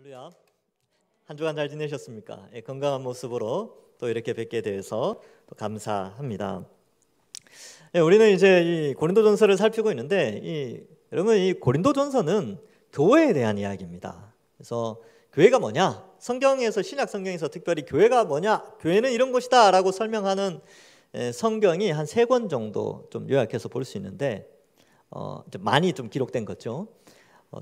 할렐루야. 한 주간 잘 지내셨습니까? 건강한 모습으로 또 이렇게 뵙게 돼서 또 감사합니다. 우리는 이제 이 고린도전서를 살피고 있는데 여러분 이 고린도전서는 교회에 대한 이야기입니다. 그래서 교회가 뭐냐? 성경에서 신약 성경에서 특별히 교회가 뭐냐? 교회는 이런 곳이다라고 설명하는 성경이 한 3권 정도 좀 요약해서 볼 수 있는데 좀 많이 좀 기록된 거죠.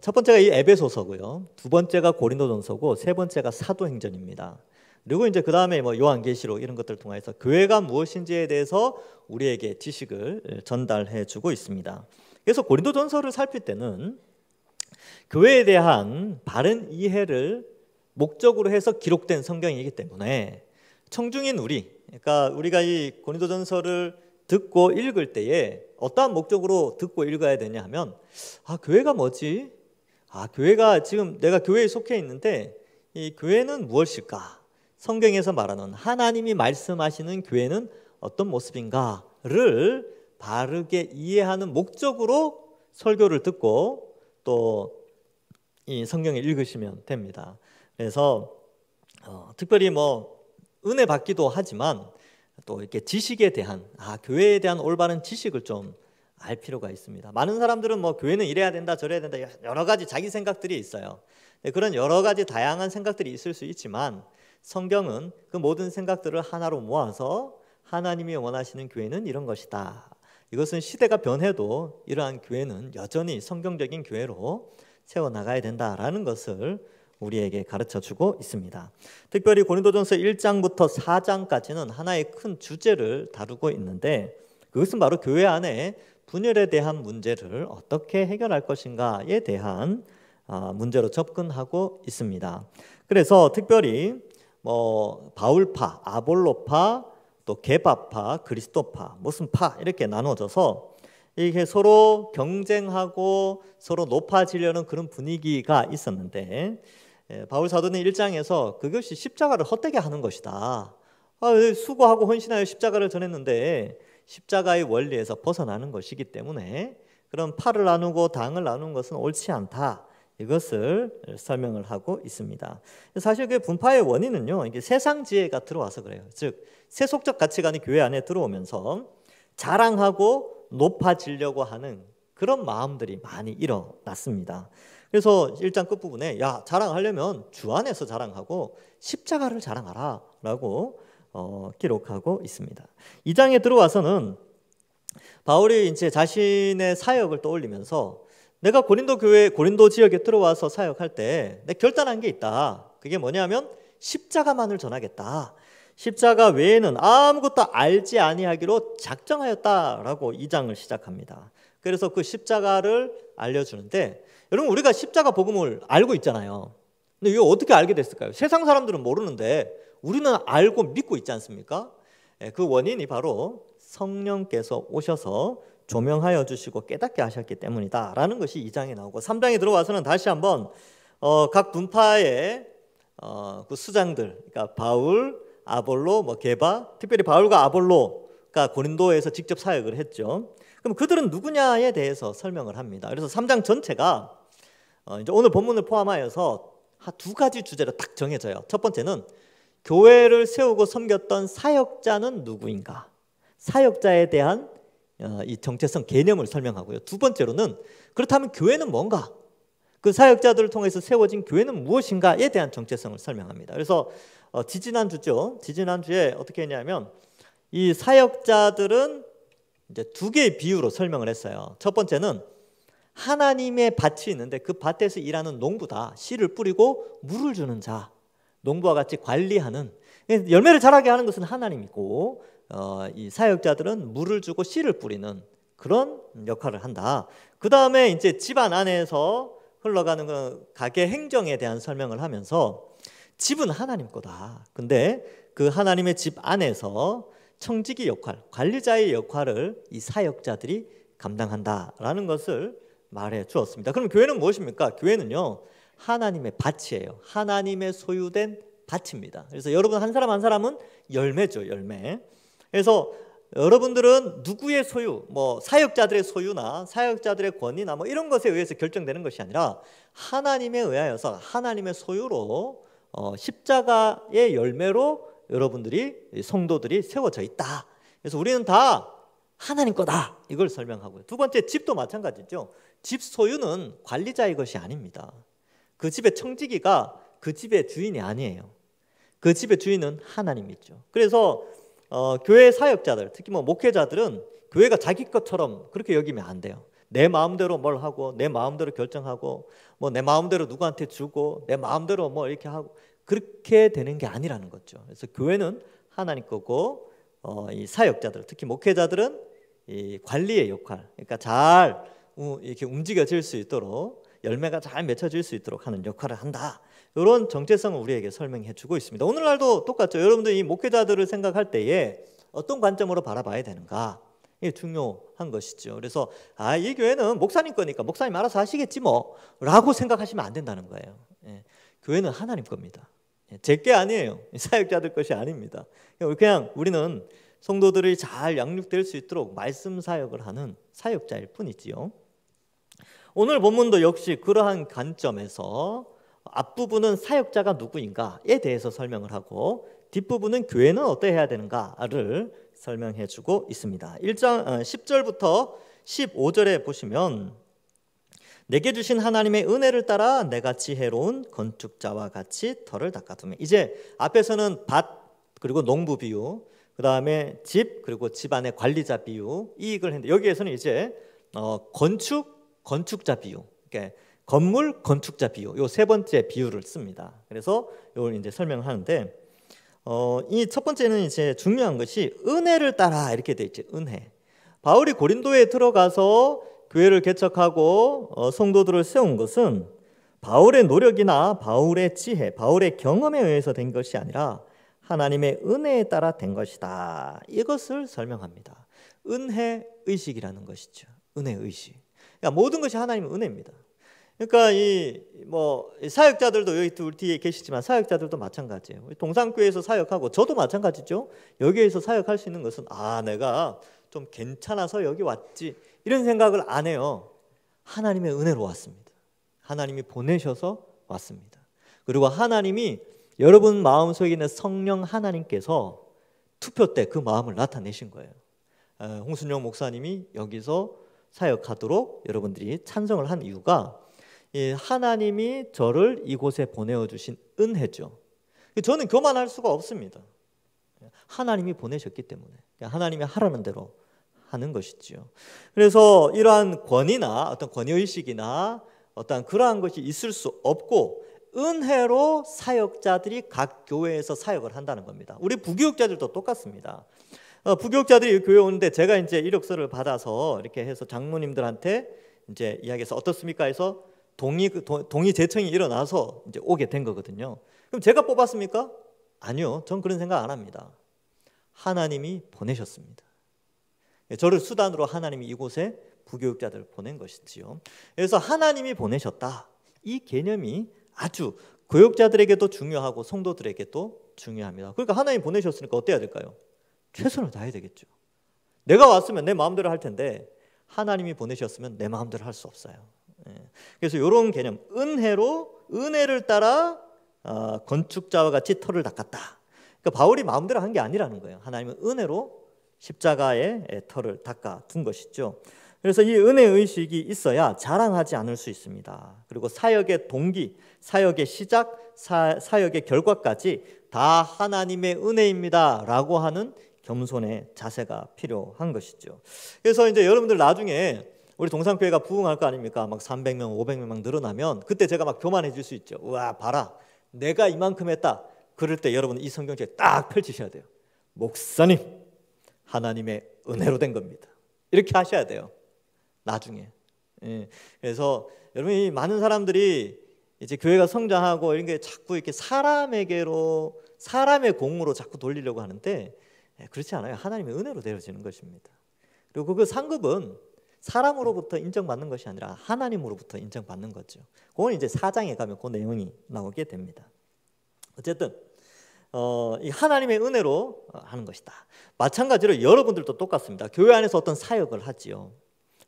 첫 번째가 이 에베소서고요. 두 번째가 고린도전서고 세 번째가 사도행전입니다. 그리고 이제 그 다음에 뭐 요한계시록 이런 것들을 통해서 교회가 무엇인지에 대해서 우리에게 지식을 전달해주고 있습니다. 그래서 고린도전서를 살필 때는 교회에 대한 바른 이해를 목적으로 해서 기록된 성경이기 때문에 청중인 그러니까 우리가 이 고린도전서를 듣고 읽을 때에 어떠한 목적으로 듣고 읽어야 되냐 하면 교회가 뭐지? 교회가 지금 내가 교회에 속해 있는데 이 교회는 무엇일까? 성경에서 말하는 하나님이 말씀하시는 교회는 어떤 모습인가를 바르게 이해하는 목적으로 설교를 듣고 또 이 성경을 읽으시면 됩니다. 그래서 특별히 뭐 은혜 받기도 하지만 또 이렇게 지식에 대한 교회에 대한 올바른 지식을 좀 알 필요가 있습니다. 많은 사람들은 뭐 교회는 이래야 된다 저래야 된다 여러 가지 자기 생각들이 있어요. 그런 여러 가지 다양한 생각들이 있을 수 있지만 성경은 그 모든 생각들을 하나로 모아서 하나님이 원하시는 교회는 이런 것이다. 이것은 시대가 변해도 이러한 교회는 여전히 성경적인 교회로 세워나가야 된다라는 것을 우리에게 가르쳐주고 있습니다. 특별히 고린도전서 1장부터 4장까지는 하나의 큰 주제를 다루고 있는데 그것은 바로 교회 안에 분열에 대한 문제를 어떻게 해결할 것인가에 대한 문제로 접근하고 있습니다. 그래서 특별히 뭐 바울파, 아볼로파, 또 게바파, 그리스도파, 무슨 파 이렇게 나눠져서 이게 서로 경쟁하고 서로 높아지려는 그런 분위기가 있었는데 바울 사도는 1장에서 그것이 십자가를 헛되게 하는 것이다. 수고하고 헌신하여 십자가를 전했는데 십자가의 원리에서 벗어나는 것이기 때문에 그런 파를 나누고 당을 나누는 것은 옳지 않다. 이것을 설명을 하고 있습니다. 사실 그 분파의 원인은요, 이게 세상 지혜가 들어와서 그래요. 즉 세속적 가치관이 교회 안에 들어오면서 자랑하고 높아지려고 하는 그런 마음들이 많이 일어났습니다. 그래서 1장 끝부분에 자랑하려면 주 안에서 자랑하고 십자가를 자랑하라 라고 기록하고 있습니다. 2장에 들어와서는 바울이 이제 자신의 사역을 떠올리면서 내가 고린도 지역에 들어와서 사역할 때 내가 결단한 게 있다. 그게 뭐냐면 십자가만을 전하겠다. 십자가 외에는 아무것도 알지 아니하기로 작정하였다라고 2장을 시작합니다. 그래서 그 십자가를 알려주는데 여러분 우리가 십자가 복음을 알고 있잖아요. 근데 이거 어떻게 알게 됐을까요? 세상 사람들은 모르는데 우리는 알고 믿고 있지 않습니까? 그 원인이 바로 성령께서 오셔서 조명하여 주시고 깨닫게 하셨기 때문이다 라는 것이 2장에 나오고 3장에 들어와서는 다시 한번 각 분파의 그 수장들, 그러니까 바울, 아볼로, 게바, 특별히 바울과 아볼로가 고린도에서 직접 사역을 했죠. 그럼 그들은 누구냐에 대해서 설명을 합니다. 그래서 3장 전체가 이제 오늘 본문을 포함하여서 두 가지 주제로 딱 정해져요. 첫 번째는 교회를 세우고 섬겼던 사역자는 누구인가? 사역자에 대한 이 정체성 개념을 설명하고요. 두 번째로는 그렇다면 교회는 뭔가? 그 사역자들을 통해서 세워진 교회는 무엇인가에 대한 정체성을 설명합니다. 그래서 지지난주에 어떻게 했냐면 이 사역자들은 이제 2개의 비유로 설명을 했어요. 첫 번째는 하나님의 밭이 있는데 그 밭에서 일하는 농부다. 씨를 뿌리고 물을 주는 자. 농부와 같이 관리하는, 열매를 자라게 하는 것은 하나님이고 이 사역자들은 물을 주고 씨를 뿌리는 그런 역할을 한다. 그 다음에 이제 집안 안에서 흘러가는 그 가게 행정에 대한 설명을 하면서 집은 하나님 거다. 근데 그 하나님의 집 안에서 청지기 역할, 관리자의 역할을 이 사역자들이 감당한다라는 것을 말해 주었습니다. 그럼 교회는 무엇입니까? 교회는요, 하나님의 밭이에요. 하나님의 소유된 밭입니다. 그래서 여러분 한 사람 한 사람은 열매죠, 열매. 그래서 여러분들은 누구의 소유, 뭐 사역자들의 소유나 사역자들의 권위나 뭐 이런 것에 의해서 결정되는 것이 아니라 하나님에 의하여서 하나님의 소유로 십자가의 열매로 여러분들이 성도들이 세워져 있다. 그래서 우리는 다 하나님 거다. 이걸 설명하고요. 두 번째, 집도 마찬가지죠. 집 소유는 관리자의 것이 아닙니다. 그 집의 청지기가 그 집의 주인이 아니에요. 그 집의 주인은 하나님이죠. 그래서 교회 사역자들, 특히 뭐 목회자들은 교회가 자기 것처럼 그렇게 여기면 안 돼요. 내 마음대로 뭘 하고 내 마음대로 결정하고 뭐 내 마음대로 누구한테 주고 내 마음대로 뭐 이렇게 하고 그렇게 되는 게 아니라는 거죠. 그래서 교회는 하나님 거고 이 사역자들, 특히 목회자들은 이 관리의 역할, 그러니까 잘 이렇게 움직여질 수 있도록 열매가 잘 맺혀질 수 있도록 하는 역할을 한다. 이런 정체성을 우리에게 설명해 주고 있습니다. 오늘날도 똑같죠. 여러분들 이 목회자들을 생각할 때에 어떤 관점으로 바라봐야 되는가? 이게 중요한 것이죠. 그래서 이 교회는 목사님 거니까 목사님 알아서 하시겠지 뭐 라고 생각하시면 안 된다는 거예요. 교회는 하나님 겁니다. 제 게 아니에요. 사역자들 것이 아닙니다. 그냥 우리는 성도들이 잘 양육될 수 있도록 말씀 사역을 하는 사역자일 뿐이지요. 오늘 본문도 역시 그러한 관점에서 앞부분은 사역자가 누구인가에 대해서 설명을 하고 뒷부분은 교회는 어떠해야 되는가를 설명해 주고 있습니다. 10절부터 15절에 보시면 내게 주신 하나님의 은혜를 따라 내가 지혜로운 건축자와 같이 터를 닦아두며, 이제 앞에서는 밭 그리고 농부 비유, 그 다음에 집 그리고 집안의 관리자 비유 이익을 했는데 여기에서는 이제 건축자 비유, 그러니까 건물 건축자 비유, 요 세 번째 비유를 씁니다. 그래서 이걸 이제 설명하는데 이 첫 번째는 이제 중요한 것이 은혜를 따라 이렇게 돼 있죠. 은혜. 바울이 고린도에 들어가서 교회를 개척하고 성도들을 세운 것은 바울의 노력이나 바울의 지혜, 바울의 경험에 의해서 된 것이 아니라 하나님의 은혜에 따라 된 것이다. 이것을 설명합니다. 은혜 의식이라는 것이죠. 은혜 의식. 그러니까 모든 것이 하나님의 은혜입니다. 그러니까 이 사역자들도 여기 둘 뒤에 계시지만 사역자들도 마찬가지예요. 동산교회에서 사역하고 저도 마찬가지죠. 여기에서 사역할 수 있는 것은 내가 좀 괜찮아서 여기 왔지 이런 생각을 안 해요. 하나님의 은혜로 왔습니다. 하나님이 보내셔서 왔습니다. 그리고 하나님이 여러분 마음속에 있는 성령 하나님께서 투표 때 그 마음을 나타내신 거예요. 홍순영 목사님이 여기서 사역하도록 여러분들이 찬성을 한 이유가 하나님이 저를 이곳에 보내어 주신 은혜죠. 저는 교만할 수가 없습니다. 하나님이 보내셨기 때문에 하나님이 하라는 대로 하는 것이지요. 그래서 이러한 권위나 어떤 권위의식이나 어떤 그러한 것이 있을 수 없고 은혜로 사역자들이 각 교회에서 사역을 한다는 겁니다. 우리 부교육자들도 똑같습니다. 부교육자들이 교회 오는데 제가 이제 이력서를 받아서 이렇게 해서 장로님들한테 이제 이야기해서 어떻습니까 해서 동의 제청이 일어나서 이제 오게 된 거거든요. 그럼 제가 뽑았습니까? 아니요. 전 그런 생각 안 합니다. 하나님이 보내셨습니다. 저를 수단으로 하나님이 이곳에 부교육자들을 보낸 것이지요. 그래서 하나님이 보내셨다. 이 개념이 아주 교육자들에게도 중요하고 성도들에게도 중요합니다. 그러니까 하나님 보내셨으니까 어때야 될까요? 최선을 다해야 되겠죠. 내가 왔으면 내 마음대로 할 텐데 하나님이 보내셨으면 내 마음대로 할 수 없어요. 그래서 이런 개념, 은혜를 따라 건축자와 같이 터를 닦았다. 그러니까 바울이 마음대로 한 게 아니라는 거예요. 하나님은 은혜로 십자가에 터를 닦아 둔 것이죠. 그래서 이 은혜 의식이 있어야 자랑하지 않을 수 있습니다. 그리고 사역의 동기, 사역의 시작, 사역의 결과까지 다 하나님의 은혜입니다라고 하는 겸손의 자세가 필요한 것이죠. 그래서 이제 여러분들 나중에 우리 동산교회가 부흥할 거 아닙니까? 막 300명, 500명 막 늘어나면 그때 제가 막 교만해질 수 있죠. 와, 봐라, 내가 이만큼 했다. 그럴 때 여러분 이 성경책 딱 펼치셔야 돼요. 목사님, 하나님의 은혜로 된 겁니다. 이렇게 하셔야 돼요. 나중에. 그래서 여러분 이 많은 사람들이 이제 교회가 성장하고 이런 게 자꾸 이렇게 사람에게로 사람의 공으로 자꾸 돌리려고 하는데 그렇지 않아요. 하나님의 은혜로 되어지는 것입니다. 그리고 그 상급은 사람으로부터 인정받는 것이 아니라 하나님으로부터 인정받는 거죠. 그건 이제 4장에 가면 그 내용이 나오게 됩니다. 어쨌든 이 하나님의 은혜로 하는 것이다. 마찬가지로 여러분들도 똑같습니다. 교회 안에서 어떤 사역을 하지요.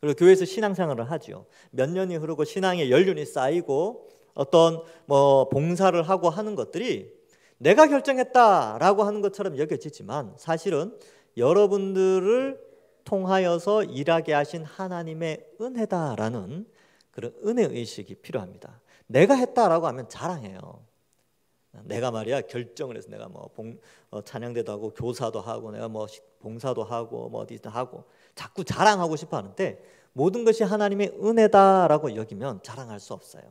그리고 교회에서 신앙생활을 하지요. 몇 년이 흐르고 신앙의 연륜이 쌓이고 어떤 봉사를 하고 하는 것들이 내가 결정했다라고 하는 것처럼 여겨지지만 사실은 여러분들을 통하여서 일하게 하신 하나님의 은혜다라는 그런 은혜의식이 필요합니다. 내가 했다라고 하면 자랑해요. 내가 말이야 결정을 해서 내가 찬양대도 하고 교사도 하고 내가 봉사도 하고 어디든 하고 자꾸 자랑하고 싶어 하는데 모든 것이 하나님의 은혜다라고 여기면 자랑할 수 없어요.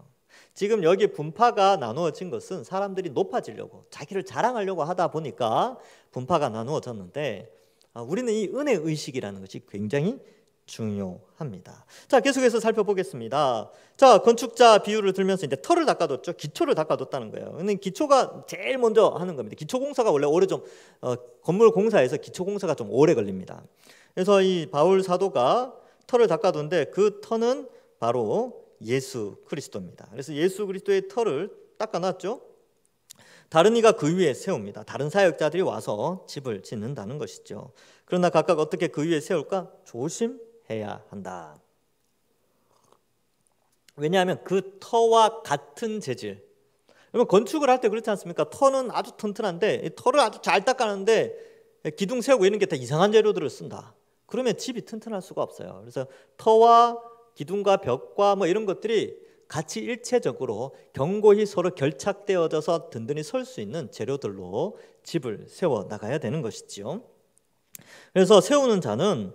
지금 여기 분파가 나누어진 것은 사람들이 높아지려고 자기를 자랑하려고 하다 보니까 분파가 나누어졌는데 우리는 이 은혜의식이라는 것이 굉장히 중요합니다. 자, 계속해서 살펴보겠습니다. 자, 건축자 비유를 들면서 이제 터를 닦아뒀죠. 기초를 닦아뒀다는 거예요. 근데 기초가 제일 먼저 하는 겁니다. 기초 공사가 원래 오래 좀 건물 공사에서 기초 공사가 좀 오래 걸립니다. 그래서 이 바울 사도가 터를 닦아뒀는데 그 터는 바로 예수 그리스도입니다. 그래서 예수 그리스도의 터를 닦아놨죠. 다른 이가 그 위에 세웁니다. 다른 사역자들이 와서 집을 짓는다는 것이죠. 그러나 각각 어떻게 그 위에 세울까? 조심해야 한다. 왜냐하면 그 터와 같은 재질. 그러면 건축을 할 때 그렇지 않습니까? 터는 아주 튼튼한데 터를 아주 잘 닦아놨는데 기둥 세우고 이런 게 다 이상한 재료들을 쓴다. 그러면 집이 튼튼할 수가 없어요. 그래서 터와 기둥과 벽과 이런 것들이 같이 일체적으로 견고히 서로 결착되어져서 든든히 설 수 있는 재료들로 집을 세워 나가야 되는 것이지요. 그래서 세우는 자는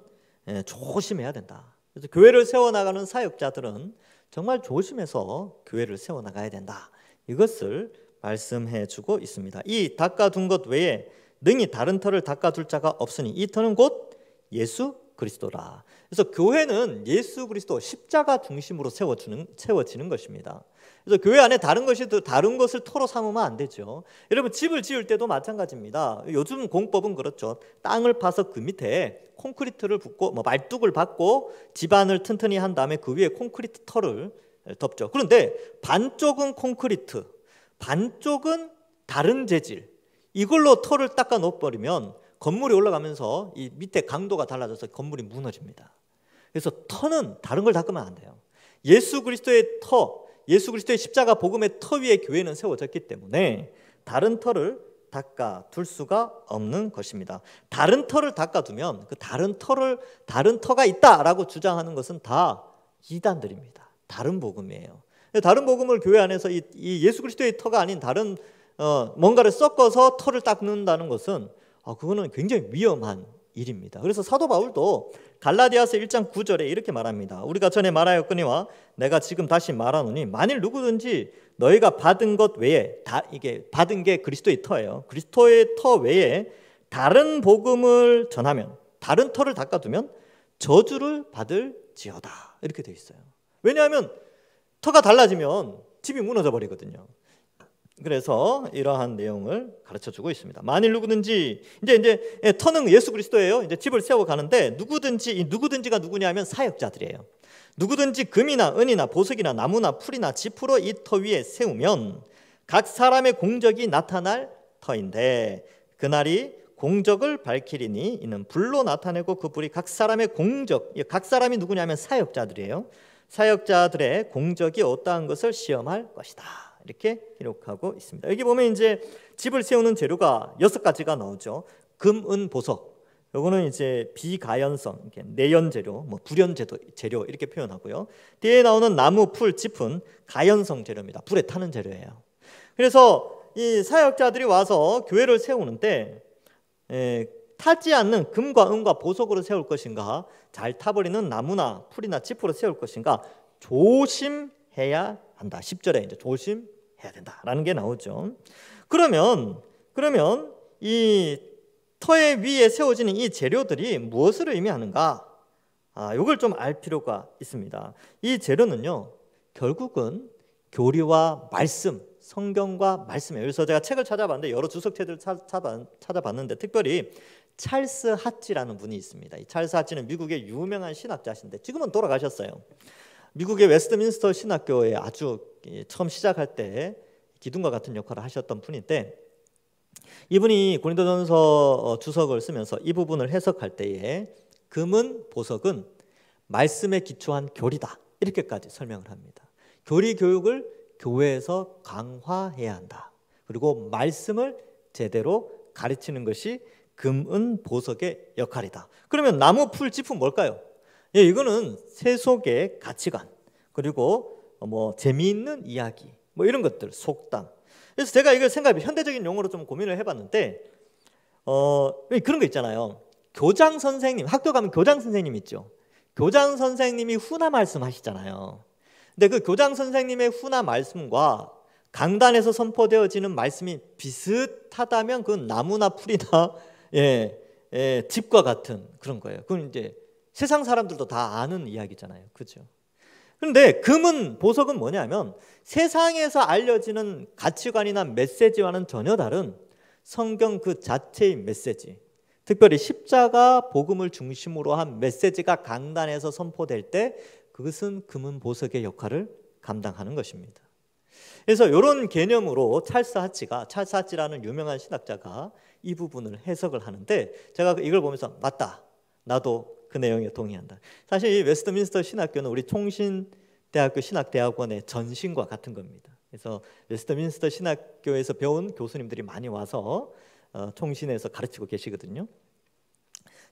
조심해야 된다. 그래서 교회를 세워 나가는 사역자들은 정말 조심해서 교회를 세워 나가야 된다. 이것을 말씀해 주고 있습니다. 이 닦아둔 것 외에 능히 다른 터를 닦아둘 자가 없으니 이 터는 곧 예수 그리스도라. 그래서 교회는 예수 그리스도 십자가 중심으로 세워지는 것입니다. 그래서 교회 안에 다른 것을 토로 삼으면 안 되죠. 여러분 집을 지을 때도 마찬가지입니다. 요즘 공법은 그렇죠. 땅을 파서 그 밑에 콘크리트를 붓고 말뚝을 박고 집안을 튼튼히 한 다음에 그 위에 콘크리트 털을 덮죠. 그런데 반쪽은 콘크리트, 반쪽은 다른 재질, 이걸로 털을 닦아 놓아버리면 건물이 올라가면서 이 밑에 강도가 달라져서 건물이 무너집니다. 그래서 터는 다른 걸 닦으면 안 돼요. 예수 그리스도의 터, 예수 그리스도의 십자가 복음의 터 위에 교회는 세워졌기 때문에 다른 터를 닦아둘 수가 없는 것입니다. 다른 터를 닦아두면 그 다른 터가 있다라고 주장하는 것은 다 이단들입니다. 다른 복음이에요. 다른 복음을 교회 안에서 이 예수 그리스도의 터가 아닌 다른 뭔가를 섞어서 터를 닦는다는 것은 그거는 굉장히 위험한 일입니다. 그래서 사도 바울도 갈라디아서 1장 9절에 이렇게 말합니다. 우리가 전에 말하였거니와 내가 지금 다시 말하노니 만일 누구든지 너희가 받은 것 외에 이게 받은 게 그리스도의 터예요. 그리스도의 터 외에 다른 복음을 전하면 다른 터를 닦아두면 저주를 받을지어다. 이렇게 되어 있어요. 왜냐하면 터가 달라지면 집이 무너져 버리거든요. 그래서 이러한 내용을 가르쳐주고 있습니다. 만일 누구든지 이제 터는 예수 그리스도예요. 이제 집을 세워 가는데 누구든지가 누구냐면 사역자들이에요. 누구든지 금이나 은이나 보석이나 나무나 풀이나 지푸로 이 터 위에 세우면 각 사람의 공적이 나타날 터인데 그날이 공적을 밝히리니 이는 불로 나타내고 그 불이 각 사람의 공적, 각 사람이 누구냐면 사역자들이에요. 사역자들의 공적이 어떠한 것을 시험할 것이다. 이렇게 기록하고 있습니다. 여기 보면 이제 집을 세우는 재료가 6가지가 나오죠. 금, 은, 보석. 요거는 이제 비가연성, 내연 재료, 불연 재료 이렇게 표현하고요. 뒤에 나오는 나무, 풀, 짚은 가연성 재료입니다. 불에 타는 재료예요. 그래서 이 사역자들이 와서 교회를 세우는데 타지 않는 금과 은과 보석으로 세울 것인가, 잘 타버리는 나무나 풀이나 짚으로 세울 것인가 조심해야 한다. 10절에 이제 조심해야 된다라는 게 나오죠. 그러면 이 터의 위에 세워지는 이 재료들이 무엇을 의미하는가? 이걸 좀 알 필요가 있습니다. 이 재료는요, 결국은 교리와 말씀, 성경과 말씀이에요. 그래서 제가 책을 찾아봤는데 여러 주석책들을 찾아봤는데 특별히 찰스 하치라는 분이 있습니다. 이 찰스 하치는 미국의 유명한 신학자신데 지금은 돌아가셨어요. 미국의 웨스트민스터 신학교에 아주 처음 시작할 때 기둥과 같은 역할을 하셨던 분인데 이분이 고린도전서 주석을 쓰면서 이 부분을 해석할 때에 금은 보석은 말씀에 기초한 교리다 이렇게까지 설명을 합니다. 교리 교육을 교회에서 강화해야 한다. 그리고 말씀을 제대로 가르치는 것이 금은 보석의 역할이다. 그러면 나무 풀 짚은 뭘까요? 예, 이거는 세속의 가치관 그리고 뭐 재미있는 이야기 뭐 이런 것들 속담. 그래서 제가 이걸 현대적인 용어로 좀 고민을 해봤는데 그런 거 있잖아요. 교장 선생님 학교 가면 교장 선생님 있죠. 교장 선생님이 훈화 말씀하시잖아요. 근데 그 교장 선생님의 훈화 말씀과 강단에서 선포되어지는 말씀이 비슷하다면 그건 나무나 풀이나 집과 같은 그런 거예요. 그건 이제 세상 사람들도 다 아는 이야기잖아요. 그렇죠? 그런데 금은 보석은 뭐냐면 세상에서 알려지는 가치관이나 메시지와는 전혀 다른 성경 그 자체의 메시지, 특별히 십자가 복음을 중심으로 한 메시지가 강단에서 선포될 때 그것은 금은 보석의 역할을 감당하는 것입니다. 그래서 이런 개념으로 찰스 하치라는 유명한 신학자가 이 부분을 해석을 하는데 제가 이걸 보면서 맞다, 나도 그 내용에 동의한다. 사실 이 웨스트민스터 신학교는 우리 총신대학교 신학대학원의 전신과 같은 겁니다. 그래서 웨스트민스터 신학교에서 배운 교수님들이 많이 와서 총신에서 가르치고 계시거든요.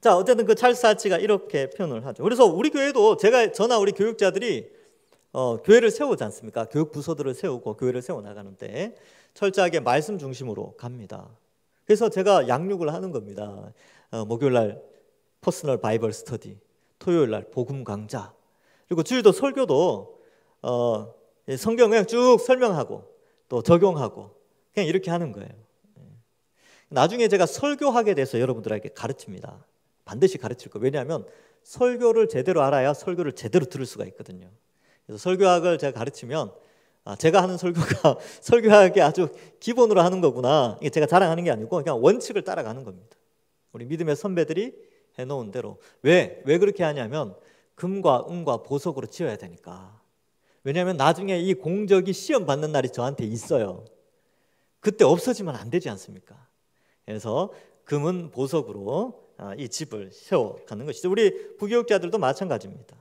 자, 어쨌든 그 찰스 하치가 이렇게 표현을 하죠. 그래서 우리 교회도 저나 우리 교육자들이 교회를 세우지 않습니까? 교육 부서들을 세우고 교회를 세워 나가는데 철저하게 말씀 중심으로 갑니다. 그래서 제가 양육을 하는 겁니다. 목요일 날 퍼스널 바이블 스터디, 토요일 날 복음 강좌, 그리고 주일도 설교도 성경을 쭉 설명하고 또 적용하고 그냥 이렇게 하는 거예요. 나중에 제가 설교하게 돼서 여러분들에게 가르칩니다. 반드시 가르칠 거예요. 왜냐하면 설교를 제대로 알아야 설교를 제대로 들을 수가 있거든요. 그래서 설교학을 제가 가르치면 제가 하는 설교가 설교학의 아주 기본으로 하는 거구나. 이게 제가 자랑하는 게 아니고 그냥 원칙을 따라가는 겁니다. 우리 믿음의 선배들이 해놓은 대로. 왜 그렇게 하냐면 금과 은과 보석으로 지어야 되니까. 왜냐하면 나중에 이 공적이 시험 받는 날이 저한테 있어요. 그때 없어지면 안 되지 않습니까? 그래서 금은 보석으로 이 집을 세워가는 것이죠. 우리 부교육자들도 마찬가지입니다.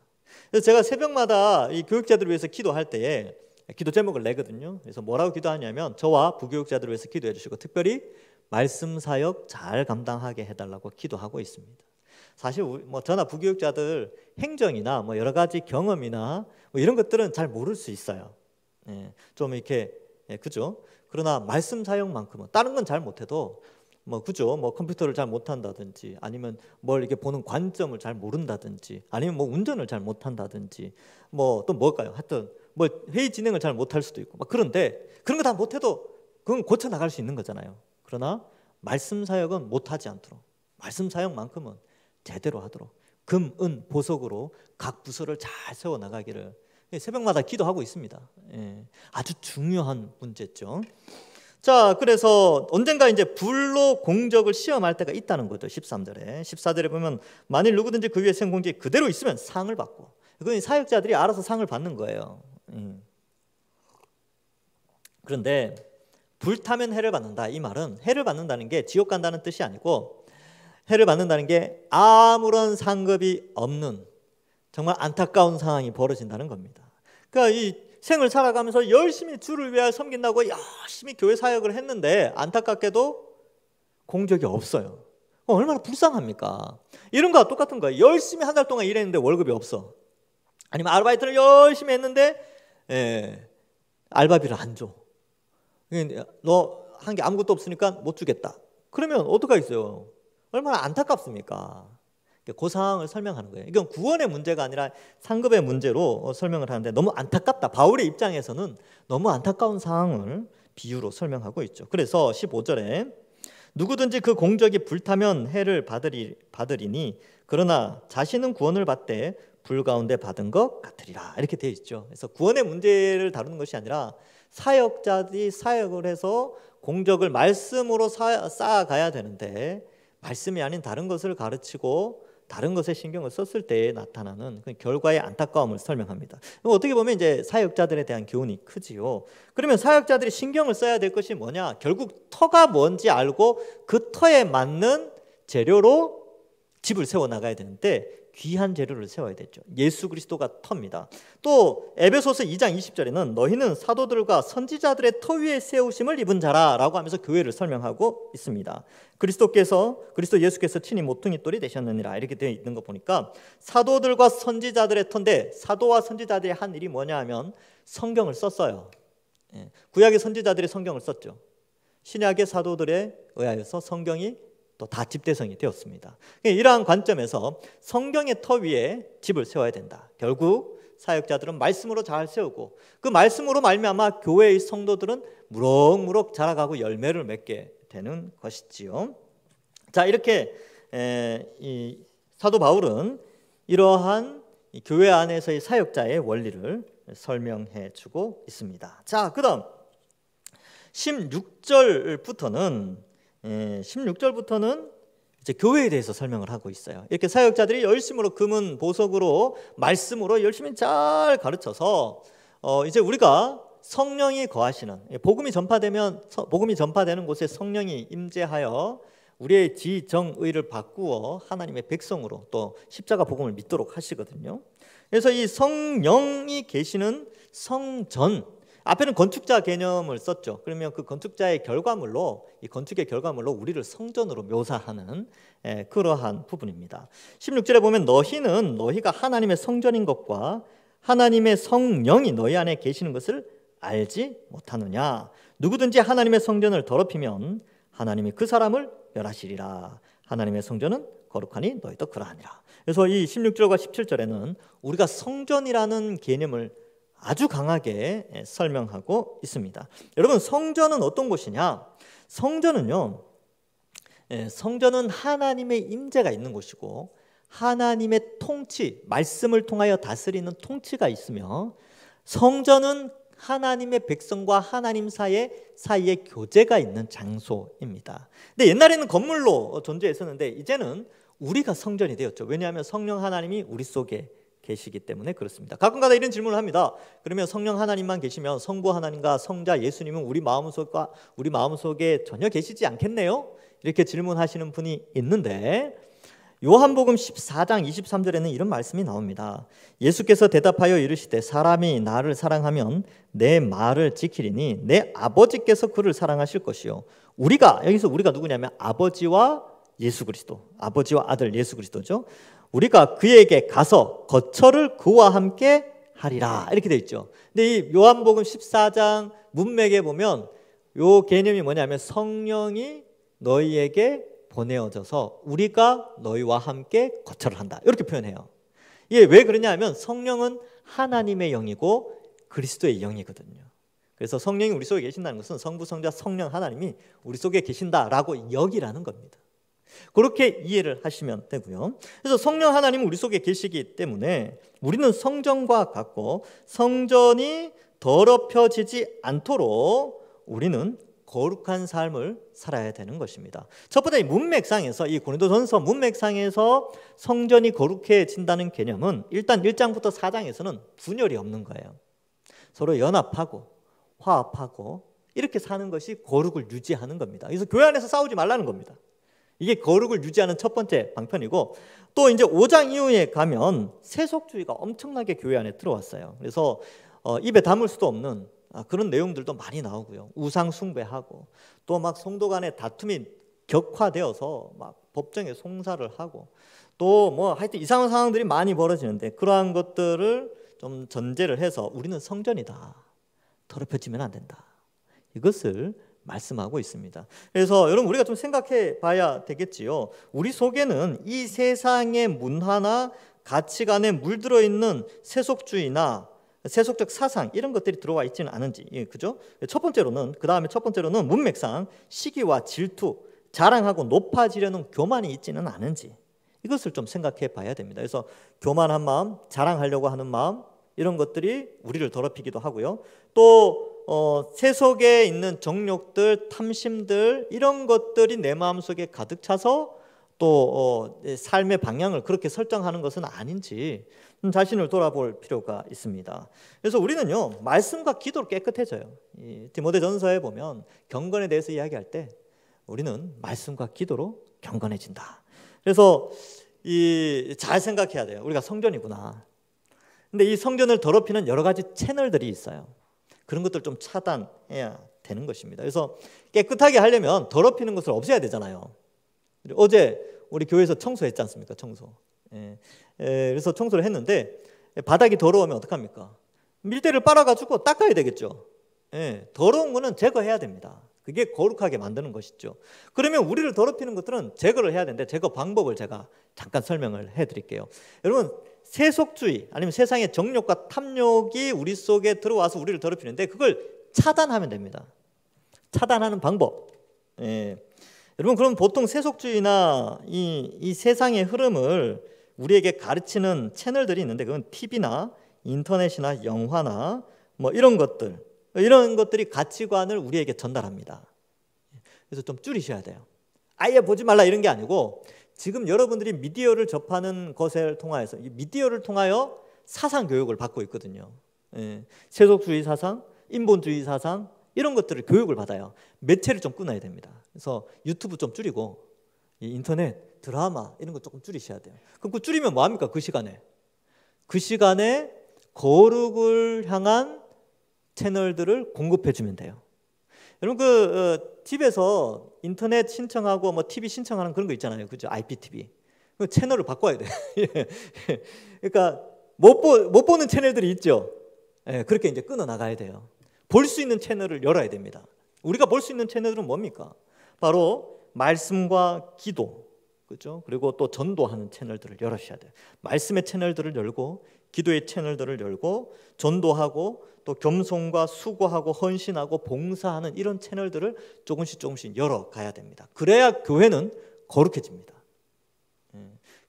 그래서 제가 새벽마다 이 교육자들을 위해서 기도할 때에 기도 제목을 내거든요. 그래서 뭐라고 기도하냐면 저와 부교육자들을 위해서 기도해 주시고 특별히 말씀 사역 잘 감당하게 해달라고 기도하고 있습니다. 사실 뭐 저나 부교육자들 행정이나 뭐 여러 가지 경험이나 뭐 이런 것들은 잘 모를 수 있어요. 좀 이렇게 그죠? 그러나 말씀 사역만큼은 다른 건 잘 못해도 뭐 그죠? 뭐 컴퓨터를 잘 못한다든지 아니면 뭘 이렇게 보는 관점을 잘 모른다든지 아니면 뭐 운전을 잘 못한다든지 뭐 또 뭘까요? 하여튼 뭐 회의 진행을 잘 못할 수도 있고 막 그런데 그런 거 다 못해도 그건 고쳐 나갈 수 있는 거잖아요. 그러나 말씀 사역은 못하지 않도록 말씀 사역만큼은 제대로 하도록 금, 은, 보석으로 각 부서를 잘 세워 나가기를 새벽마다 기도하고 있습니다. 아주 중요한 문제죠. 자, 그래서 언젠가 이제 불로 공적을 시험할 때가 있다는 거죠. 14절에 보면 만일 누구든지 그 위에 세운 공적이 그대로 있으면 상을 받고 그건 사역자들이 알아서 상을 받는 거예요. 그런데 불타면 해를 받는다. 이 말은 해를 받는다는 게 지옥 간다는 뜻이 아니고 해를 받는다는 게 아무런 상급이 없는 정말 안타까운 상황이 벌어진다는 겁니다. 그러니까 이 생을 살아가면서 열심히 주를 위하여 섬긴다고 열심히 교회 사역을 했는데 안타깝게도 공적이 없어요. 얼마나 불쌍합니까? 이런 거와 똑같은 거예요. 열심히 한 달 동안 일했는데 월급이 없어. 아니면 아르바이트를 열심히 했는데 알바비를 안 줘. 너 한 게 아무것도 없으니까 못 주겠다. 그러면 어떡하겠어요? 얼마나 안타깝습니까? 그 상황을 설명하는 거예요. 이건 구원의 문제가 아니라 상급의 문제로 설명을 하는데 너무 안타깝다. 바울의 입장에서는 너무 안타까운 상황을 비유로 설명하고 있죠. 그래서 15절에 누구든지 그 공적이 불타면 해를 받으리니 그러나 자신은 구원을 받되 불 가운데 받은 것 같으리라. 이렇게 되어 있죠. 그래서 구원의 문제를 다루는 것이 아니라 사역자들이 사역을 해서 공적을 말씀으로 쌓아가야 되는데 말씀이 아닌 다른 것을 가르치고 다른 것에 신경을 썼을 때에 나타나는 그 결과의 안타까움을 설명합니다. 어떻게 보면 이제 사역자들에 대한 교훈이 크지요. 그러면 사역자들이 신경을 써야 될 것이 뭐냐? 결국 터가 뭔지 알고 그 터에 맞는 재료로 집을 세워 나가야 되는데 귀한 재료를 세워야 되죠. 예수 그리스도가 터입니다. 또 에베소서 2장 20절에는 너희는 사도들과 선지자들의 터 위에 세우심을 입은 자라 라고 하면서 교회를 설명하고 있습니다. 그리스도 예수께서 친히 모퉁이 돌이 되셨느니라 이렇게 되어 있는 거 보니까 사도들과 선지자들의 터인데 사도와 선지자들이 한 일이 뭐냐 하면 성경을 썼어요. 구약의 선지자들이 성경을 썼죠. 신약의 사도들에 의하여서 성경이 또 다 집대성이 되었습니다. 이러한 관점에서 성경의 터 위에 집을 세워야 된다. 결국 사역자들은 말씀으로 잘 세우고 그 말씀으로 말미암아 교회의 성도들은 무럭무럭 자라가고 열매를 맺게 되는 것이지요. 자, 이렇게 이 사도 바울은 이러한 교회 안에서의 사역자의 원리를 설명해 주고 있습니다. 자, 그다음 16절부터는 이제 교회에 대해서 설명을 하고 있어요. 이렇게 사역자들이 열심으로 금은 보석으로 말씀으로 열심히 잘 가르쳐서 이제 우리가 성령이 거하시는 복음이 전파되는 곳에 성령이 임재하여 우리의 지정의를 바꾸어 하나님의 백성으로 또 십자가 복음을 믿도록 하시거든요. 그래서 이 성령이 계시는 성전, 앞에는 건축자 개념을 썼죠. 그러면 그 건축자의 결과물로, 이 건축의 결과물로 우리를 성전으로 묘사하는 그러한 부분입니다. 16절에 보면 너희가 하나님의 성전인 것과 하나님의 성령이 너희 안에 계시는 것을 알지 못하느냐. 누구든지 하나님의 성전을 더럽히면 하나님이 그 사람을 멸하시리라. 하나님의 성전은 거룩하니 너희도 그러하니라. 그래서 이 16절과 17절에는 우리가 성전이라는 개념을 아주 강하게 설명하고 있습니다. 여러분, 성전은 어떤 곳이냐? 성전은 하나님의 임재가 있는 곳이고 하나님의 통치, 말씀을 통하여 다스리는 통치가 있으며 성전은 하나님의 백성과 하나님 사이에 교제가 있는 장소입니다. 근데 옛날에는 건물로 존재했었는데 이제는 우리가 성전이 되었죠. 왜냐하면 성령 하나님이 우리 속에 계시기 때문에 그렇습니다. 가끔가다 이런 질문을 합니다. 그러면 성령 하나님만 계시면 성부 하나님과 성자 예수님은 우리 마음속에 전혀 계시지 않겠네요? 이렇게 질문하시는 분이 있는데 요한복음 14장 23절에는 이런 말씀이 나옵니다. 예수께서 대답하여 이르시되 사람이 나를 사랑하면 내 말을 지키리니 내 아버지께서 그를 사랑하실 것이요. 여기서 우리가 누구냐면 아버지와 예수 그리스도, 아버지와 아들 예수 그리스도죠. 우리가 그에게 가서 거처를 그와 함께 하리라 이렇게 되어 있죠. 근데 이 요한복음 14장 문맥에 보면 요 개념이 뭐냐면 성령이 너희에게 보내어져서 우리가 너희와 함께 거처를 한다 이렇게 표현해요. 이게 왜 그러냐 하면 성령은 하나님의 영이고 그리스도의 영이거든요. 그래서 성령이 우리 속에 계신다는 것은 성부, 성자, 성령 하나님이 우리 속에 계신다라고 여기라는 겁니다. 그렇게 이해를 하시면 되고요. 그래서 성령 하나님은 우리 속에 계시기 때문에 우리는 성전과 같고 성전이 더럽혀지지 않도록 우리는 거룩한 삶을 살아야 되는 것입니다. 첫 번째 문맥상에서 이 고린도전서 문맥상에서 성전이 거룩해진다는 개념은 일단 1장부터 4장에서는 분열이 없는 거예요. 서로 연합하고 화합하고 이렇게 사는 것이 거룩을 유지하는 겁니다. 그래서 교회 안에서 싸우지 말라는 겁니다. 이게 거룩을 유지하는 첫 번째 방편이고 또 이제 5장 이후에 가면 세속주의가 엄청나게 교회 안에 들어왔어요. 그래서 입에 담을 수도 없는 그런 내용들도 많이 나오고요. 우상 숭배하고 또 막 성도 간의 다툼이 격화되어서 막 법정에 송사를 하고 또 뭐 하여튼 이상한 상황들이 많이 벌어지는데 그러한 것들을 좀 전제를 해서 우리는 성전이다. 더럽혀지면 안 된다. 이것을 말씀하고 있습니다. 그래서 여러분 우리가 좀 생각해 봐야 되겠지요. 우리 속에는 이 세상의 문화나 가치관에 물들어 있는 세속주의나 세속적 사상 이런 것들이 들어와 있지는 않은지, 그죠? 첫 번째로는 문맥상 시기와 질투, 자랑하고 높아지려는 교만이 있지는 않은지 이것을 좀 생각해 봐야 됩니다. 그래서 교만한 마음, 자랑하려고 하는 마음 이런 것들이 우리를 더럽히기도 하고요. 또 세속에 있는 정욕들, 탐심들 이런 것들이 내 마음속에 가득 차서 또 삶의 방향을 그렇게 설정하는 것은 아닌지 자신을 돌아볼 필요가 있습니다. 그래서 우리는요, 말씀과 기도로 깨끗해져요. 이 디모데전서에 보면 경건에 대해서 이야기할 때 우리는 말씀과 기도로 경건해진다. 그래서 잘 생각해야 돼요. 우리가 성전이구나. 근데 이 성전을 더럽히는 여러 가지 채널들이 있어요. 그런 것들 좀 차단해야 되는 것입니다. 그래서 깨끗하게 하려면 더럽히는 것을 없애야 되잖아요. 어제 우리 교회에서 청소했지 않습니까? 청소. 그래서 청소를 했는데 바닥이 더러우면 어떡합니까? 밀대를 빨아가지고 닦아야 되겠죠. 더러운 거는 제거해야 됩니다. 그게 거룩하게 만드는 것이죠. 그러면 우리를 더럽히는 것들은 제거를 해야 되는데 제거 방법을 제가 잠깐 설명을 해드릴게요. 여러분, 세속주의 아니면 세상의 정욕과 탐욕이 우리 속에 들어와서 우리를 더럽히는데 그걸 차단하면 됩니다. 차단하는 방법. 여러분, 그럼 보통 세속주의나 이 세상의 흐름을 우리에게 가르치는 채널들이 있는데 그건 TV나 인터넷이나 영화나 뭐 이런 것들이 가치관을 우리에게 전달합니다. 그래서 좀 줄이셔야 돼요. 아예 보지 말라 이런 게 아니고 지금 여러분들이 미디어를 접하는 것을 통하여서 이 미디어를 통하여 사상 교육을 받고 있거든요. 세속주의 사상, 인본주의 사상 이런 것들을 교육을 받아요. 매체를 좀 끊어야 됩니다. 그래서 유튜브 좀 줄이고 이 인터넷, 드라마 이런 거 조금 줄이셔야 돼요. 그럼 그 줄이면 뭐 합니까? 그 시간에 거룩을 향한 채널들을 공급해 주면 돼요. 여러분, 집에서 인터넷 신청하고 뭐 TV 신청하는 그런 거 있잖아요. 그죠? IPTV. 그 채널을 바꿔야 돼요. 그러니까 못 보는 채널들이 있죠. 그렇게 이제 끊어 나가야 돼요. 볼 수 있는 채널을 열어야 됩니다. 우리가 볼 수 있는 채널들은 뭡니까? 바로 말씀과 기도, 그렇죠? 그리고 또 전도하는 채널들을 열으셔야 돼요. 말씀의 채널들을 열고 기도의 채널들을 열고 전도하고 또 겸손과 수고하고 헌신하고 봉사하는 이런 채널들을 조금씩 열어가야 됩니다. 그래야 교회는 거룩해집니다.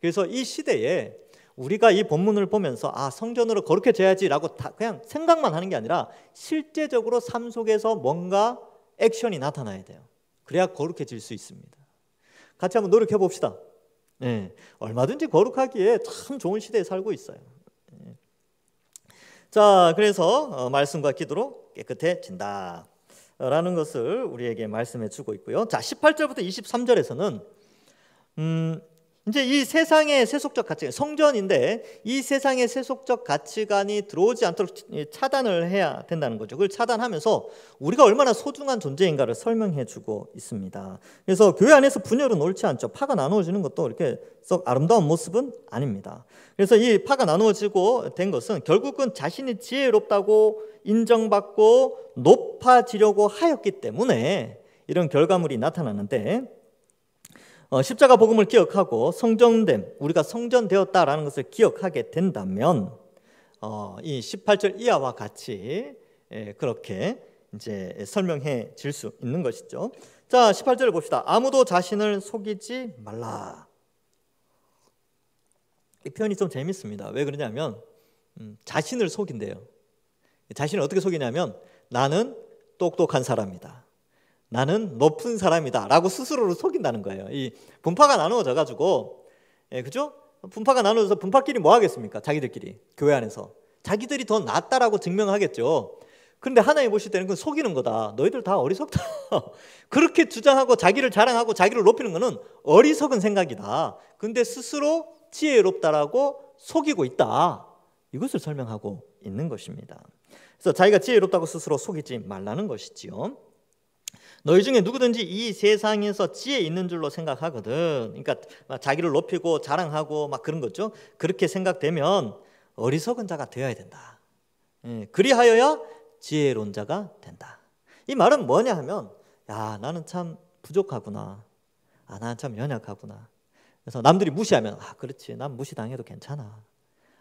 그래서 이 시대에 우리가 이 본문을 보면서 성전으로 거룩해져야지라고 그냥 생각만 하는 게 아니라 실제적으로 삶 속에서 뭔가 액션이 나타나야 돼요. 그래야 거룩해질 수 있습니다. 같이 한번 노력해 봅시다. 얼마든지 거룩하기에 참 좋은 시대에 살고 있어요. 자, 그래서 말씀과 기도로 깨끗해진다 라는 것을 우리에게 말씀해 주고 있고요. 자, 18절부터 23절에서는 이제 이 세상의 세속적 가치관, 성전인데 이 세상의 세속적 가치관이 들어오지 않도록 차단을 해야 된다는 거죠. 그걸 차단하면서 우리가 얼마나 소중한 존재인가를 설명해 주고 있습니다. 그래서 교회 안에서 분열은 옳지 않죠. 파가 나누어지는 것도 이렇게 썩 아름다운 모습은 아닙니다. 그래서 이 파가 나누어지고 된 것은 결국은 자신이 지혜롭다고 인정받고 높아지려고 하였기 때문에 이런 결과물이 나타나는데, 십자가 복음을 기억하고 성전됨, 우리가 성전되었다라는 것을 기억하게 된다면 이 18절 이하와 같이 그렇게 이제 설명해 질 수 있는 것이죠. 자, 18절을 봅시다. 아무도 자신을 속이지 말라. 이 표현이 좀 재밌습니다. 왜 그러냐면 자신을 속인대요. 자신을 어떻게 속이냐면 나는 똑똑한 사람이다, 나는 높은 사람이다 라고 스스로를 속인다는 거예요. 이 분파가 나누어져 가지고, 그죠? 분파가 나누어서 분파끼리 뭐 하겠습니까? 자기들끼리 교회 안에서 자기들이 더 낫다라고 증명하겠죠. 그런데 하나님 보실 때는 그건 속이는 거다. 너희들 다 어리석다. 그렇게 주장하고 자기를 자랑하고 자기를 높이는 거는 어리석은 생각이다. 근데 스스로 지혜롭다라고 속이고 있다. 이것을 설명하고 있는 것입니다. 그래서 자기가 지혜롭다고 스스로 속이지 말라는 것이지요. 너희 중에 누구든지 이 세상에서 지혜 있는 줄로 생각하거든. 그러니까 자기를 높이고 자랑하고 막 그런 거죠. 그렇게 생각되면 어리석은 자가 되어야 된다. 그리하여야 지혜로운 자가 된다. 이 말은 뭐냐 하면, 야, 나는 참 부족하구나. 나는 참 연약하구나. 그래서 남들이 무시하면 그렇지, 난 무시당해도 괜찮아.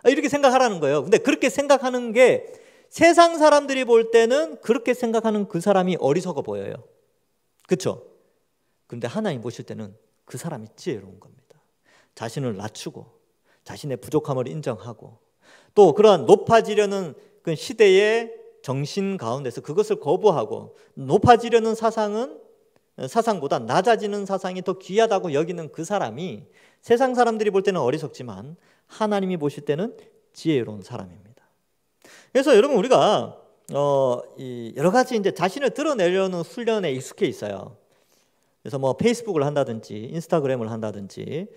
이렇게 생각하라는 거예요. 근데 그렇게 생각하는 게 세상 사람들이 볼 때는 그렇게 생각하는 그 사람이 어리석어 보여요. 그렇죠? 그런데 하나님 보실 때는 그 사람이 지혜로운 겁니다. 자신을 낮추고 자신의 부족함을 인정하고 또 그러한 높아지려는 그 시대의 정신 가운데서 그것을 거부하고 높아지려는 사상은 사상보다 낮아지는 사상이 더 귀하다고 여기는 그 사람이 세상 사람들이 볼 때는 어리석지만 하나님이 보실 때는 지혜로운 사람입니다. 그래서 여러분 우리가 여러 가지 이제 자신을 드러내려는 훈련에 익숙해 있어요. 그래서 뭐 페이스북을 한다든지 인스타그램을 한다든지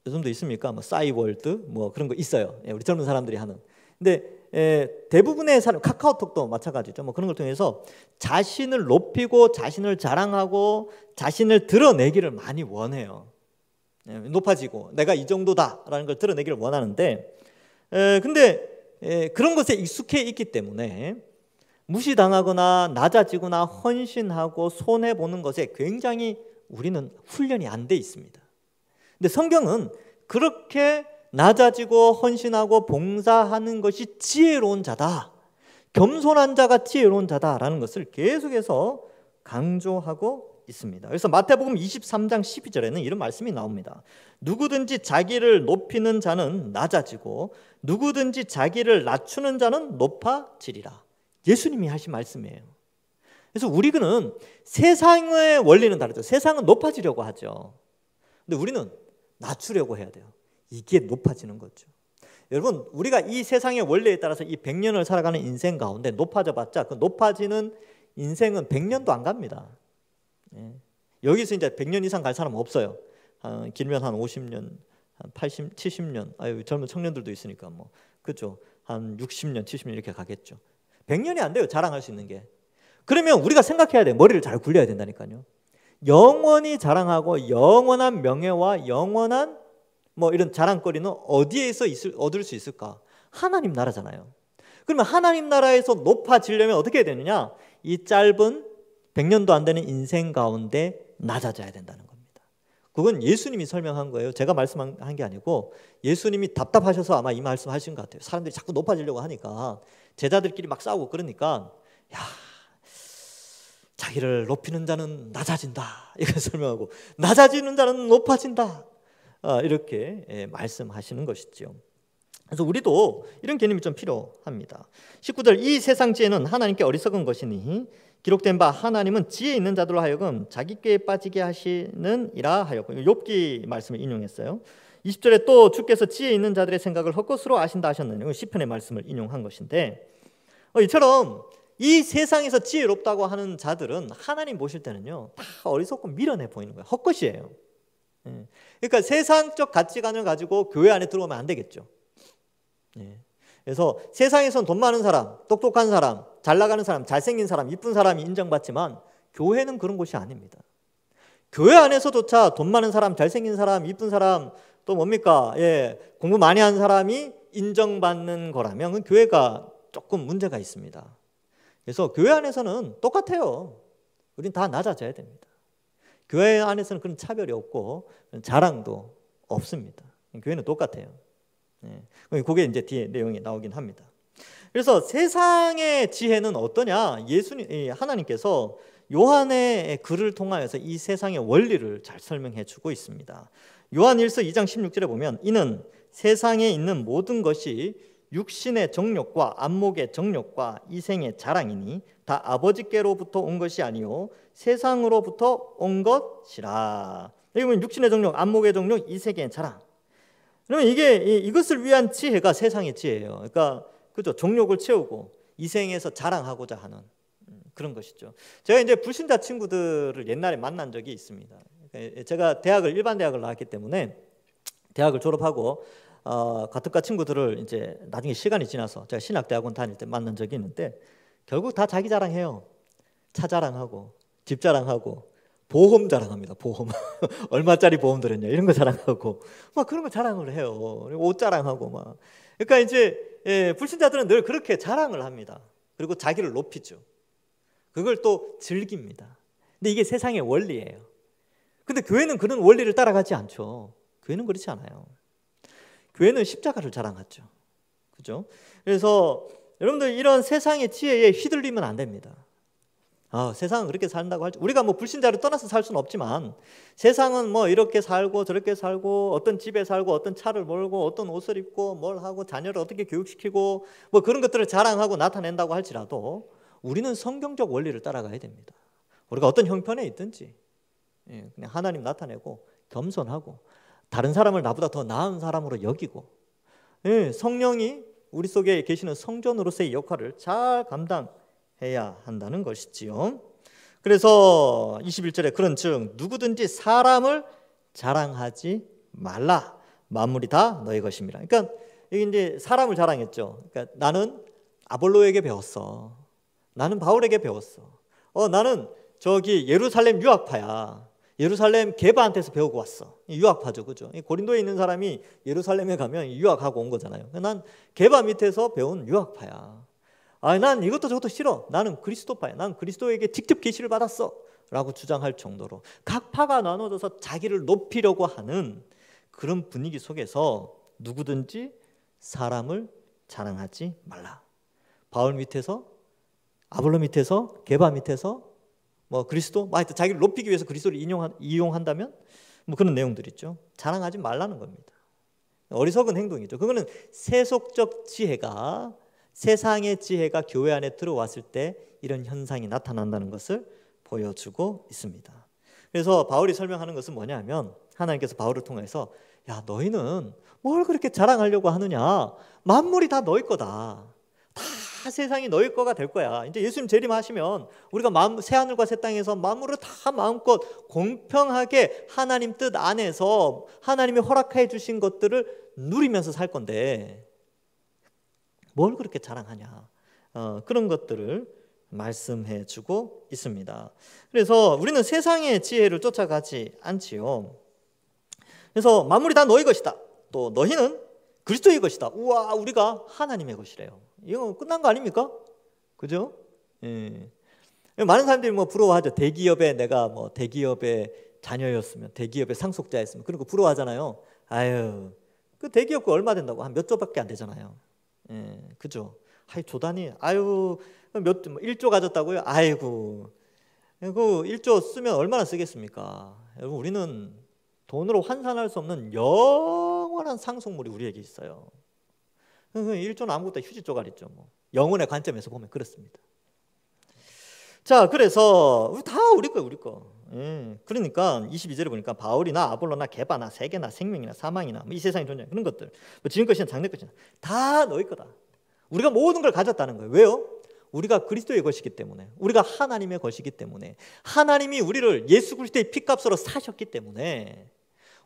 요즘도 있습니까? 뭐 싸이월드 뭐 그런 거 있어요. 우리 젊은 사람들이 하는. 근데 대부분의 사람, 카카오톡도 마찬가지죠. 뭐 그런 걸 통해서 자신을 높이고 자신을 자랑하고 자신을 드러내기를 많이 원해요. 높아지고 내가 이 정도다라는 걸 드러내기를 원하는데 근데 그런 것에 익숙해 있기 때문에 무시당하거나 낮아지거나 헌신하고 손해보는 것에 굉장히 우리는 훈련이 안 돼 있습니다. 근데 성경은 그렇게 낮아지고 헌신하고 봉사하는 것이 지혜로운 자다, 겸손한 자가 지혜로운 자다라는 것을 계속해서 강조하고 있습니다. 그래서 마태복음 23장 12절에는 이런 말씀이 나옵니다. 누구든지 자기를 높이는 자는 낮아지고 누구든지 자기를 낮추는 자는 높아지리라. 예수님이 하신 말씀이에요. 그래서 우리는 세상의 원리는 다르죠. 세상은 높아지려고 하죠. 근데 우리는 낮추려고 해야 돼요. 이게 높아지는 거죠. 여러분 우리가 이 세상의 원리에 따라서 이 100년을 살아가는 인생 가운데 높아져봤자 그 높아지는 인생은 100년도 안 갑니다. 여기서 이제 100년 이상 갈 사람은 없어요. 길면 한 50년, 한 80, 70년. 젊은 청년들도 있으니까 뭐 그죠. 한 60년, 70년 이렇게 가겠죠. 100년이 안 돼요. 자랑할 수 있는 게. 그러면 우리가 생각해야 돼. 머리를 잘 굴려야 된다니까요. 영원히 자랑하고 영원한 명예와 영원한 뭐 이런 자랑거리는 어디에서 얻을 수 있을까? 하나님 나라잖아요. 그러면 하나님 나라에서 높아지려면 어떻게 해야 되느냐? 이 짧은 100년도 안 되는 인생 가운데 낮아져야 된다는 겁니다. 그건 예수님이 설명한 거예요. 제가 말씀한 게 아니고 예수님이 답답하셔서 아마 이 말씀 하신 것 같아요. 사람들이 자꾸 높아지려고 하니까 제자들끼리 막 싸우고 그러니까 야, 자기를 높이는 자는 낮아진다 이걸 설명하고 낮아지는 자는 높아진다 이렇게 말씀하시는 것이죠. 그래서 우리도 이런 개념이 좀 필요합니다. 19절 이 세상 지혜는 하나님께 어리석은 것이니 기록된 바 하나님은 지혜 있는 자들로 하여금 자기 꾀에 빠지게 하시는이라 하였고 욥기 말씀을 인용했어요. 20절에 또 주께서 지혜 있는 자들의 생각을 헛것으로 아신다 하셨느니 시편의 말씀을 인용한 것인데 이처럼 이 세상에서 지혜롭다고 하는 자들은 하나님 보실 때는요 다 어리석고 미련해 보이는 거예요. 헛것이에요. 그러니까 세상적 가치관을 가지고 교회 안에 들어오면 안 되겠죠. 그래서 세상에선 돈 많은 사람, 똑똑한 사람, 잘 나가는 사람, 잘생긴 사람, 이쁜 사람이 인정받지만 교회는 그런 곳이 아닙니다. 교회 안에서조차 돈 많은 사람, 잘생긴 사람, 이쁜 사람 또 뭡니까? 공부 많이 한 사람이 인정받는 거라면 그 교회가 조금 문제가 있습니다. 그래서 교회 안에서는 똑같아요. 우린 다 낮아져야 됩니다. 교회 안에서는 그런 차별이 없고 자랑도 없습니다. 교회는 똑같아요. 그게 이제 뒤에 내용이 나오긴 합니다. 그래서 세상의 지혜는 어떠냐? 하나님께서 요한의 글을 통하여서 이 세상의 원리를 잘 설명해 주고 있습니다. 요한일서 2장 16절에 보면 이는 세상에 있는 모든 것이 육신의 정욕과 안목의 정욕과 이생의 자랑이니 다 아버지께로부터 온 것이 아니요 세상으로부터 온 것이라. 여기 보면 육신의 정욕, 안목의 정욕, 이생의 자랑. 그러면 이것을 위한 지혜가 세상의 지혜예요. 그러니까 그죠? 정욕을 채우고 이생에서 자랑하고자 하는 그런 것이죠. 제가 이제 불신자 친구들을 옛날에 만난 적이 있습니다. 제가 일반 대학을 나왔기 때문에 대학을 졸업하고 가톨릭 친구들을 이제 나중에 시간이 지나서 제가 신학대학원 다닐 때 만난 적이 있는데 결국 다 자기 자랑해요. 차 자랑하고 집 자랑하고 보험 자랑합니다. 보험 얼마짜리 보험 들었냐 이런 거 자랑하고 막 그런 거 자랑을 해요. 옷 자랑하고 막. 그러니까 이제 불신자들은 늘 그렇게 자랑을 합니다. 그리고 자기를 높이죠. 그걸 또 즐깁니다. 근데 이게 세상의 원리예요. 근데 교회는 그런 원리를 따라가지 않죠. 교회는 그렇지 않아요. 교회는 십자가를 자랑하죠. 그죠? 그래서 여러분들 이런 세상의 지혜에 휘둘리면 안 됩니다. 세상은 그렇게 산다고 할지 우리가 뭐 불신자를 떠나서 살 수는 없지만 세상은 뭐 이렇게 살고 저렇게 살고 어떤 집에 살고 어떤 차를 몰고 어떤 옷을 입고 뭘 하고 자녀를 어떻게 교육시키고 뭐 그런 것들을 자랑하고 나타낸다고 할지라도 우리는 성경적 원리를 따라가야 됩니다. 우리가 어떤 형편에 있든지 그냥 하나님 나타내고 겸손하고 다른 사람을 나보다 더 나은 사람으로 여기고 성령이 우리 속에 계시는 성전으로서의 역할을 잘 감당해야 한다는 것이지요. 그래서 21절에 그런즉 누구든지 사람을 자랑하지 말라. 만물이 다 너희 것입니다. 그러니까 이게 이제 사람을 자랑했죠. 그러니까 나는 아볼로에게 배웠어. 나는 바울에게 배웠어. 나는 저기 예루살렘 유학파야. 예루살렘 게바한테서 배우고 왔어. 유학파죠, 그죠? 고린도에 있는 사람이 예루살렘에 가면 유학하고 온 거잖아요. 난 게바 밑에서 배운 유학파야. 난 이것도 저것도 싫어. 나는 그리스도파야. 난 그리스도에게 직접 계시를 받았어. 라고 주장할 정도로 각 파가 나눠져서 자기를 높이려고 하는 그런 분위기 속에서 누구든지 사람을 자랑하지 말라. 바울 밑에서, 아볼로 밑에서, 게바 밑에서 그리스도, 하여튼 자기를 높이기 위해서 그리스도를 이용한다면 그런 내용들이 있죠. 자랑하지 말라는 겁니다. 어리석은 행동이죠. 그거는 세속적 지혜가, 세상의 지혜가 교회 안에 들어왔을 때 이런 현상이 나타난다는 것을 보여주고 있습니다. 그래서 바울이 설명하는 것은 뭐냐면 하나님께서 바울을 통해서 야, 너희는 뭘 그렇게 자랑하려고 하느냐? 만물이 다 너희 거다. 다 세상이 너희 거가 될 거야. 이제 예수님 재림하시면 우리가 새하늘과 새 땅에서 만물을 다 마음껏 공평하게 하나님 뜻 안에서 하나님이 허락해 주신 것들을 누리면서 살 건데 뭘 그렇게 자랑하냐? 그런 것들을 말씀해 주고 있습니다. 그래서 우리는 세상의 지혜를 쫓아가지 않지요. 그래서 만물이 다 너희 것이다. 또 너희는 그리스도의 것이다. 우와, 우리가 하나님의 것이래요. 이거 끝난 거 아닙니까? 그죠? 예. 많은 사람들이 부러워하죠. 대기업에 내가 대기업의 자녀였으면, 대기업의 상속자였으면, 그런 거 부러워하잖아요. 아유, 그 대기업 거 얼마 된다고? 한 몇 조밖에 안 되잖아요. 예, 그죠? 조단위, 1조 가졌다고요? 아이고, 그 1조 쓰면 얼마나 쓰겠습니까? 여러분, 우리는 돈으로 환산할 수 없는 영원한 상속물이 우리에게 있어요. 1조는 아무것도 휴지 조각이죠. 영혼의 관점에서 보면 그렇습니다. 자, 그래서 다 우리 거, 우리 거. 그러니까 22절에 보니까 바울이나 아볼로나 게바나 세계나 생명이나 사망이나 이 세상에 존재하는 그런 것들, 지금 것이나 장래 것이나 다 너희 거다. 우리가 모든 걸 가졌다는 거예요. 왜요? 우리가 그리스도의 것이기 때문에, 우리가 하나님의 것이기 때문에, 하나님이 우리를 예수 그리스도의 피값으로 사셨기 때문에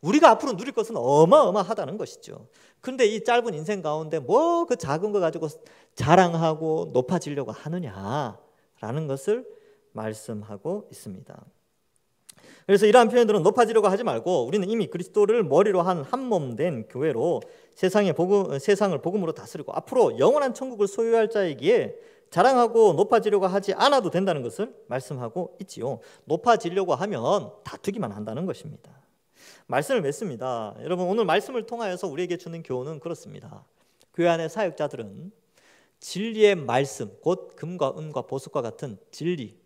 우리가 앞으로 누릴 것은 어마어마하다는 것이죠. 그런데 이 짧은 인생 가운데 그 작은 거 가지고 자랑하고 높아지려고 하느냐라는 것을 말씀하고 있습니다. 그래서 이러한 표현들은 높아지려고 하지 말고 우리는 이미 그리스도를 머리로 한 몸 된 교회로 세상을 복음으로 다스리고 앞으로 영원한 천국을 소유할 자이기에 자랑하고 높아지려고 하지 않아도 된다는 것을 말씀하고 있지요. 높아지려고 하면 다투기만 한다는 것입니다. 말씀을 맺습니다. 여러분, 오늘 말씀을 통하여서 우리에게 주는 교훈은 그렇습니다. 교회 안의 사역자들은 진리의 말씀, 곧 금과 은과 보석과 같은 진리,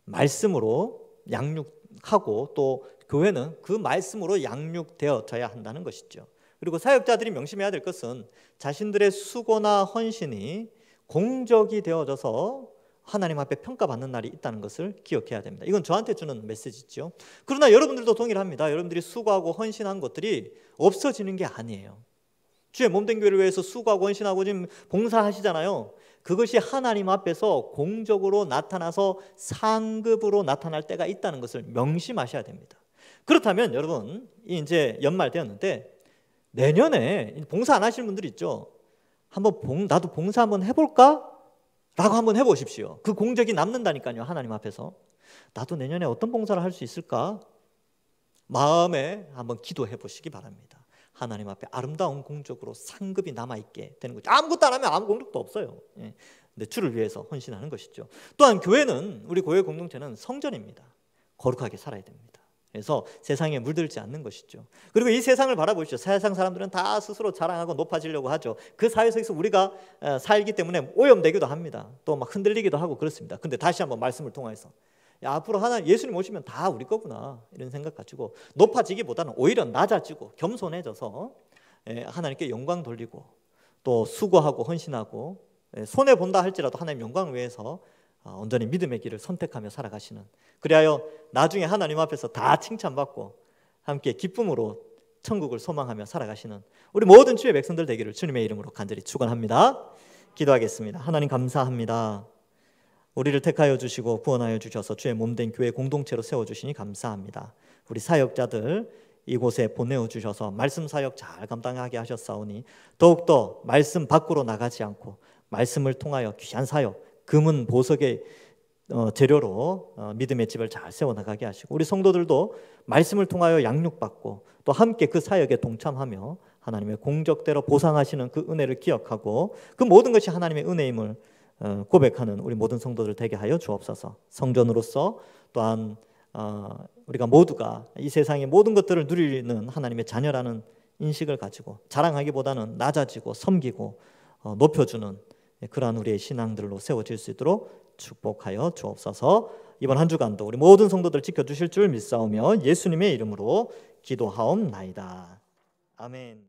말씀으로 양육하고 또 교회는 그 말씀으로 양육되어져야 한다는 것이죠. 그리고 사역자들이 명심해야 될 것은 자신들의 수고나 헌신이 공적이 되어져서 하나님 앞에 평가받는 날이 있다는 것을 기억해야 됩니다. 이건 저한테 주는 메시지죠. 그러나 여러분들도 동일합니다. 여러분들이 수고하고 헌신한 것들이 없어지는 게 아니에요. 주의 몸된 교회를 위해서 수고하고 헌신하고 지금 봉사하시잖아요. 그것이 하나님 앞에서 공적으로 나타나서 상급으로 나타날 때가 있다는 것을 명심하셔야 됩니다. 그렇다면 여러분, 이제 연말 되었는데 내년에 봉사 안 하시는 분들이 있죠. 나도 봉사 한번 해볼까? 라고 한번 해보십시오. 그 공적이 남는다니까요. 하나님 앞에서 나도 내년에 어떤 봉사를 할 수 있을까? 마음에 한번 기도해 보시기 바랍니다. 하나님 앞에 아름다운 공적으로 상급이 남아있게 되는 거죠. 아무것도 안 하면 아무 공적도 없어요. 근데 주를 위해서 헌신하는 것이죠. 또한 교회는, 우리 교회 공동체는 성전입니다. 거룩하게 살아야 됩니다. 그래서 세상에 물들지 않는 것이죠. 그리고 이 세상을 바라보시죠. 세상 사람들은 다 스스로 자랑하고 높아지려고 하죠. 그 사회 속에서 우리가 살기 때문에 오염되기도 합니다. 또 막 흔들리기도 하고 그렇습니다. 근데 다시 한번 말씀을 통해서 앞으로 예수님 오시면 다 우리 거구나 이런 생각 가지고 높아지기보다는 오히려 낮아지고 겸손해져서 하나님께 영광 돌리고 또 수고하고 헌신하고 손해본다 할지라도 하나님 영광을 위해서 온전히 믿음의 길을 선택하며 살아가시는 그리하여 나중에 하나님 앞에서 다 칭찬받고 함께 기쁨으로 천국을 소망하며 살아가시는 우리 모든 주의 백성들 되기를 주님의 이름으로 간절히 축원합니다. 기도하겠습니다. 하나님 감사합니다. 우리를 택하여 주시고 구원하여 주셔서 주의 몸된 교회 공동체로 세워주시니 감사합니다. 우리 사역자들 이곳에 보내어 주셔서 말씀 사역 잘 감당하게 하셨사오니 더욱더 말씀 밖으로 나가지 않고 말씀을 통하여 귀한 사역, 금은 보석의 재료로 믿음의 집을 잘 세워나가게 하시고 우리 성도들도 말씀을 통하여 양육받고 또 함께 그 사역에 동참하며 하나님의 공적대로 보상하시는 그 은혜를 기억하고 그 모든 것이 하나님의 은혜임을 고백하는 우리 모든 성도들 되게 하여 주옵소서. 성전으로서 또한 우리가 모두가 이 세상의 모든 것들을 누리는 하나님의 자녀라는 인식을 가지고 자랑하기보다는 낮아지고 섬기고 높여주는 그러한 우리의 신앙들로 세워질 수 있도록 축복하여 주옵소서. 이번 한 주간도 우리 모든 성도들 지켜주실 줄 믿사오며 예수님의 이름으로 기도하옵나이다. 아멘.